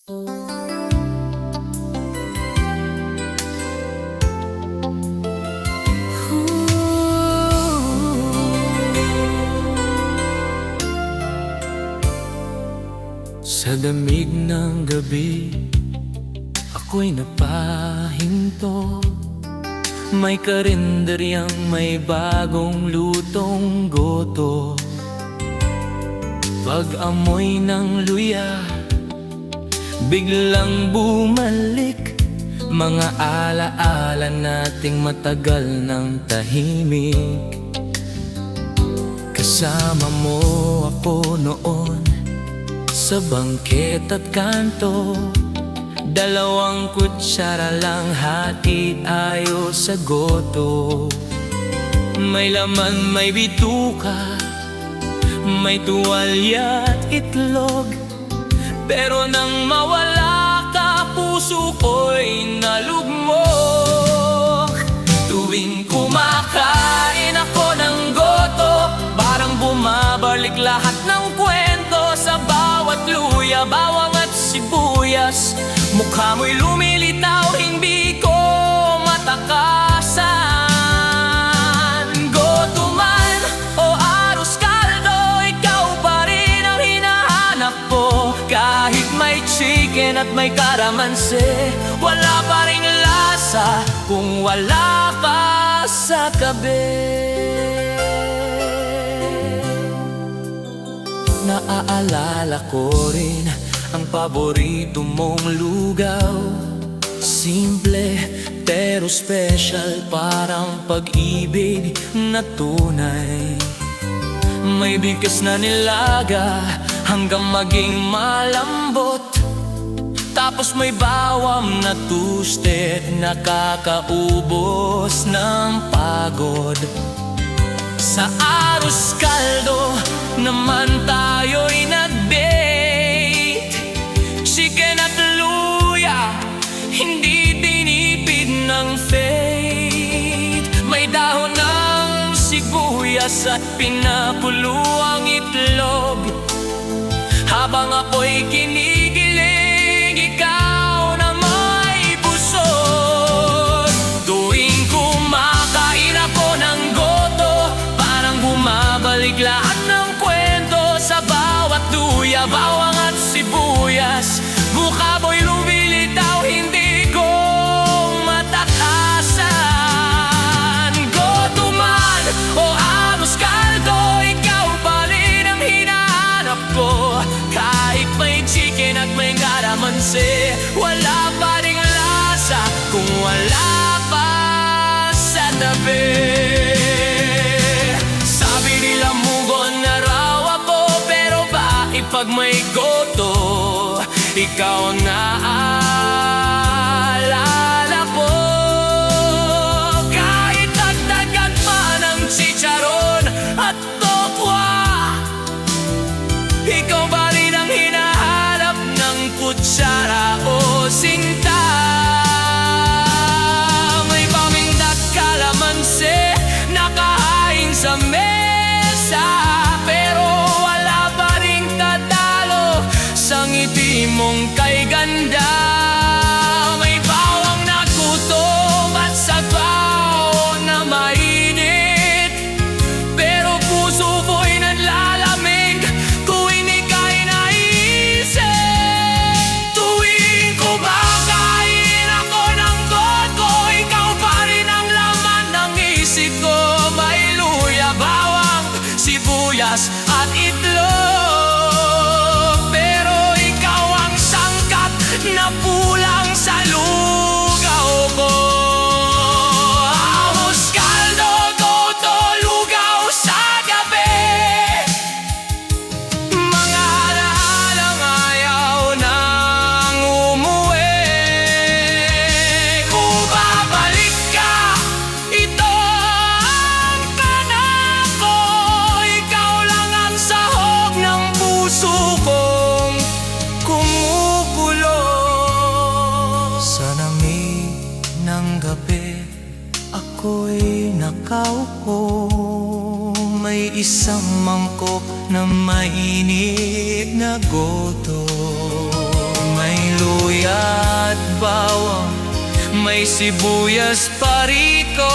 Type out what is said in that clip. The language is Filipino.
Sa damig ng gabi, ako'y napahinto. May karinderyang may bagong lutong goto. Pag-amoy ng luya, biglang bumalik mga alaala nating matagal ng tahimik. Kasama mo ako noon sa bangket at kanto, dalawang kutsara lang hati ayo sa goto. May laman, may bituka, may tuwalya at itlog. Pero nang mawala ka, puso ko'y nalugmok. Tuwing kumakain ako ng goto, parang bumabalik lahat ng kwento. Sa bawat luya, bawang at sibuyas, mukha mo'y lumilitaw, hindi ko matakasan. Goto man o arroz caldo, ikaw pa rin ang hinahanap ko. Kahit may chicken at may kalamansi, wala pa ring lasa kung wala pa sa kabe. Naaalala ko rin ang paborito mong lugaw. Simple pero special, parang pag-ibig na tunay. May bigas na nilaga hanggang maging malambot, tapos may bawang na toasted, nakakaubos ng pagod. Sa arroz caldo naman tayo'y nag-date. Chicken at luya, hindi tinipid ng fate. May dahon ng sibuyas at pinakulo ang itlog. Habang ako'y kinikilig, ikaw na may busog. Tuwing kumakain ako ng goto, parang bumabalik lahat ng kwento. Sa bawat luya, bawang at sibuyas, mukha mo'y lumilitaw, hindi ko matakasan. Goto man o arroz caldo, ikaw pa rin ang hinahanap ko. Kahit may chicken at may kalamansi, wala pa ring lasa kung wala pa sa tabi. Pag may goto, ikaw na alala ko. Kahit dagdagan pa ng chicharon at tokwa, ikaw pa rin ang hinahanap ng kutsara o sinta. May pamindak kalamansi, nakahain sa mesa, pero sa ngiti mong kay ganda. May bawang na gutom at sabaw na mainit, pero puso ko'y nanlalamig tuwing ika'y naisip. Tuwing kumakain ako ng goto, ikaw pa rin ang laman ng isip ko. May luya, bawang, sibuyas at itlog, na pulang sa lugaw ko. Arroz caldo, goto, lugaw sa gabi. Mga alaalang ayaw nang umuwi. Kung babalik ka, ito ang kanako. Ikaw lang ang sahog ng puso kong kumukulo. Sa lamig ng gabi, ako'y nakaupo. May isang mangkok na mainit na goto. May bawang, may sibuyas pa rito.